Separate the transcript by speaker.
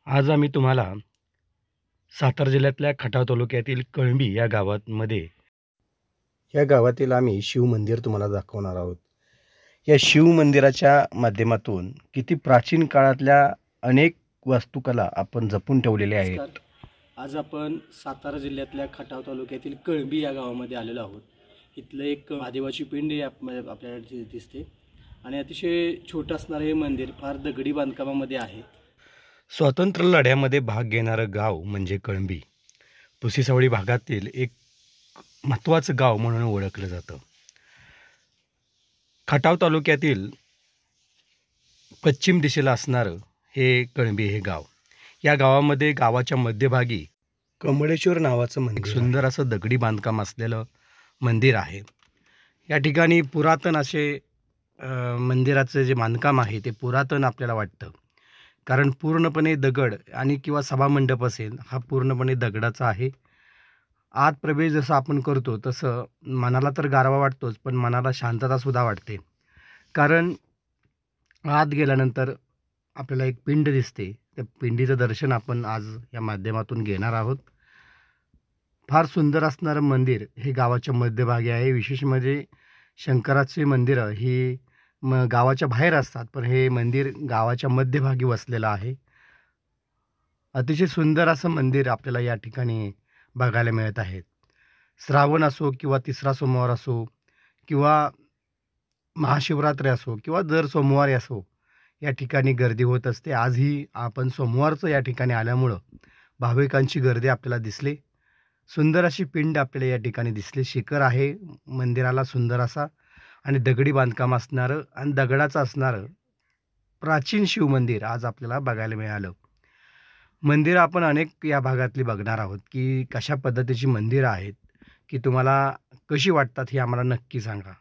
Speaker 1: आज आम्ही तुम्हाला सातारा जिल्ह्यातल्या खटाव तालुक्यातील कळंबी या गावातील आम्ही शिवमंदिर तुम्हाला दाखवणार आहोत. या शिवमंदिराच्या माध्यमातून किती प्राचीन काळातल्या अनेक वास्तुकला आपण जपून ठेवलेल्या आहेत.
Speaker 2: नमस्कार. आज आपण सातारा जिल्ह्यातल्या खटाव तालुक्यातील कळंबी या गावामध्ये आलेलो आहोत. इथलं एक महादेवाची पिंड आपल्याला दिसते आणि अतिशय छोटं असणारं हे मंदिर फार दगडी बांधकामामध्ये आहे.
Speaker 1: स्वातंत्र्य लढ्यामध्ये भाग घेणारं गाव म्हणजे कळंबी पुसीसावळी भागातील एक महत्त्वाचं गाव म्हणून ओळखलं जातं. खटाव तालुक्यातील पश्चिम दिशेला असणारं हे कळंबी हे गाव. या गावामध्ये गावाच्या मध्यभागी कमळेश्वर नावाचं मंदिर, सुंदर असं दगडी बांधकाम असलेलं मंदिर आहे. या ठिकाणी पुरातन असे मंदिराचं जे बांधकाम आहे ते पुरातन आपल्याला वाटतं, कारण पूर्णपणे दगड आणि किंवा सभामंडप असेल हा पूर्णपणे दगडाचा आहे. आत प्रवेश जसं आपण करतो तसं मनाला तर गारवा वाटतोच, पण मनाला शांततासुद्धा वाटते. कारण आत गेल्यानंतर आपल्याला एक पिंड दिसते. त्या पिंडीचं दर्शन आपण आज या माध्यमातून घेणार आहोत. फार सुंदर असणारं मंदिर हे गावाच्या मध्यभागी आहे. विशेष म्हणजे शंकराचे मंदिरं ही गावाच्या बाहेर असतात, पण हे मंदिर गावाच्या मध्यभागी वसलेलं आहे. अतिशय सुंदर असं मंदिर आपल्याला या ठिकाणी बघायला मिळत आहे. श्रावण असो किंवा तिसरा सोमवार असो किंवा महाशिवरात्री असो किंवा दर सोमवारी असो, या ठिकाणी गर्दी होत असते. आजही आपण सोमवारचं या ठिकाणी आल्यामुळं भाविकांची गर्दी आपल्याला दिसली. सुंदर अशी पिंड आपल्याला या ठिकाणी दिसली. शिखर आहे मंदिराला सुंदर असा आणि दगडी बांधकाम असणारं आणि दगडाचं असणारं प्राचीन शिवमंदिर आज आपल्याला बघायला मिळालं. मंदिरं आपण अनेक या भागातली बघणार आहोत की कशा पद्धतीची मंदिरं आहेत, की तुम्हाला कशी वाटतात हे आम्हाला नक्की सांगा.